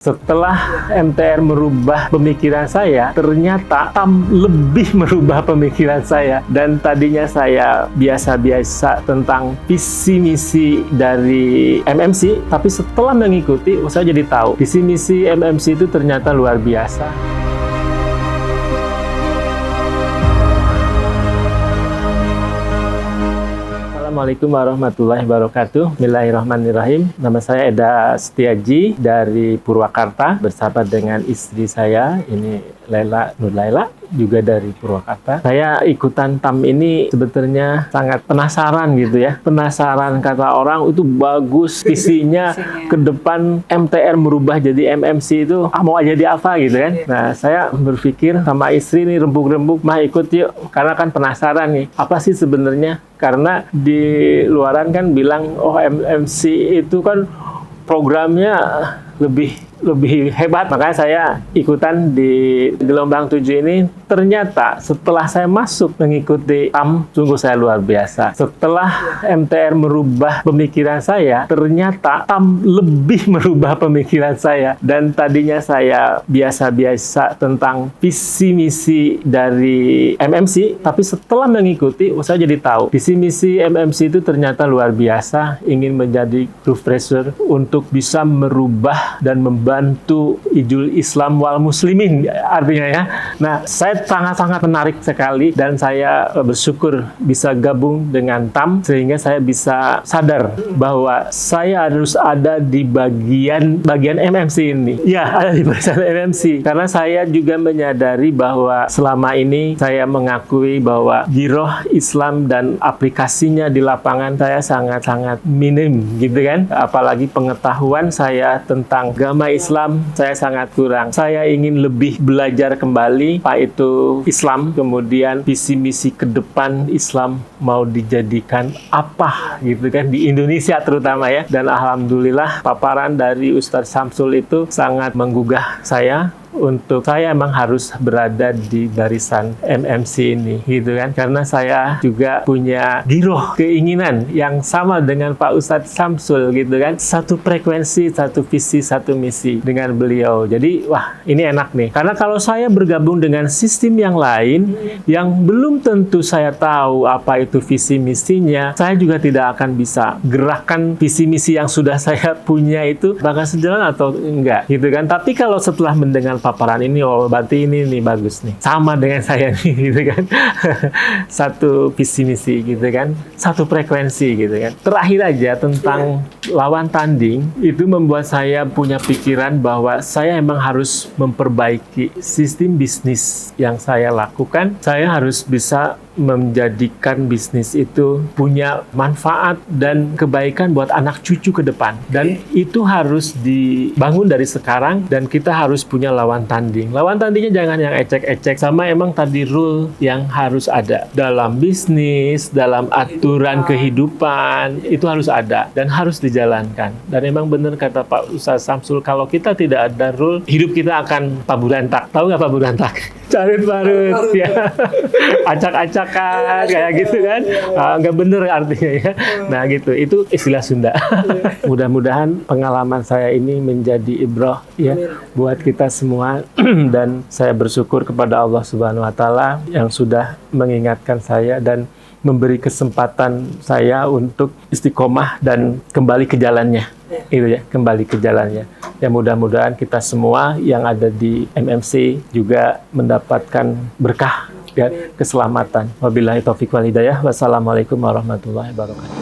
Setelah MTR merubah pemikiran saya, ternyata TAM lebih merubah pemikiran saya. Dan tadinya saya biasa-biasa tentang visi misi dari MMC, tapi setelah mengikuti, saya jadi tahu visi misi MMC itu ternyata luar biasa. Assalamualaikum warahmatullahi wabarakatuh. Bismillahirrahmanirrahim. Nama saya Eda Setiaji dari Purwakarta bersama dengan istri saya, ini Laila Nur Laila, juga dari Purwakarta. Saya ikutan TAM ini sebetulnya sangat penasaran gitu ya. Penasaran, kata orang itu bagus visinya ke depan MTR merubah jadi MMC itu mau aja di apa gitu kan. Nah, saya berpikir sama istri nih rembuk-rembuk, mah ikut yuk. Karena kan penasaran nih, apa sih sebenarnya? Karena di luaran kan bilang, oh MMC itu kan programnya lebih hebat. Makanya saya ikutan di gelombang 7 ini. Ternyata setelah saya masuk mengikuti TAM, sungguh saya luar biasa. Setelah MTR merubah pemikiran saya, ternyata TAM lebih merubah pemikiran saya. Dan tadinya saya biasa-biasa tentang visi misi dari MMC, tapi setelah mengikuti, saya jadi tahu visi misi MMC itu ternyata luar biasa, ingin menjadi refresher untuk bisa merubah dan membantu Ijul Islam wal Muslimin, artinya ya. Nah, saya sangat-sangat menarik sekali dan saya bersyukur bisa gabung dengan TAM sehingga saya bisa sadar bahwa saya harus ada di bagian MMC ini. Ya, ada di bagian MMC. Karena saya juga menyadari bahwa selama ini saya mengakui bahwa giroh Islam dan aplikasinya di lapangan saya sangat-sangat minim gitu kan. Apalagi pengetahuan saya tentang agama Islam saya sangat kurang. Saya ingin lebih belajar kembali Pak itu Islam, kemudian visi misi ke depan Islam mau dijadikan apa gitu kan di Indonesia terutama ya. Dan alhamdulillah paparan dari Ustadz Samsul itu sangat menggugah saya untuk saya emang harus berada di barisan MMC ini gitu kan, karena saya juga punya giroh keinginan yang sama dengan Pak Ustadz Samsul gitu kan, satu frekuensi, satu visi, satu misi dengan beliau. Jadi wah, ini enak nih, karena kalau saya bergabung dengan sistem yang lain yang belum tentu saya tahu apa itu visi misinya, saya juga tidak akan bisa gerakan visi misi yang sudah saya punya itu bakal sejalan atau enggak gitu kan. Tapi kalau setelah mendengar paparan ini, oh berarti ini nih bagus nih, sama dengan saya nih gitu kan. Satu visi misi gitu kan, satu frekuensi gitu kan. Terakhir aja tentang lawan tanding, itu membuat saya punya pikiran bahwa saya emang harus memperbaiki sistem bisnis yang saya lakukan. Saya harus bisa menjadikan bisnis itu punya manfaat dan kebaikan buat anak cucu ke depan. Dan itu harus dibangun dari sekarang, dan kita harus punya lawan tanding. Lawan tandingnya jangan yang ecek-ecek, sama emang tadi rule yang harus ada dalam bisnis, dalam aturan kehidupan, itu harus ada dan harus dijalankan. Dan emang benar kata Pak Ustadz Samsul, kalau kita tidak ada rule, hidup kita akan paburantak. Tahu nggak paburantak? Carit barut ya. Acak-acakan kayak gitu kan, nggak bener artinya ya. Nah gitu, itu istilah Sunda. Mudah-mudahan pengalaman saya ini menjadi ibrah ya buat kita semua. Dan saya bersyukur kepada Allah Subhanahu Wa Taala yang sudah mengingatkan saya dan memberi kesempatan saya untuk istiqomah dan kembali ke jalannya. Itu ya, kembali ke jalannya. Ya mudah-mudahan kita semua yang ada di MMC juga mendapatkan berkah dan keselamatan. Wabillahi taufiq wal hidayah. Wassalamualaikum warahmatullahi wabarakatuh.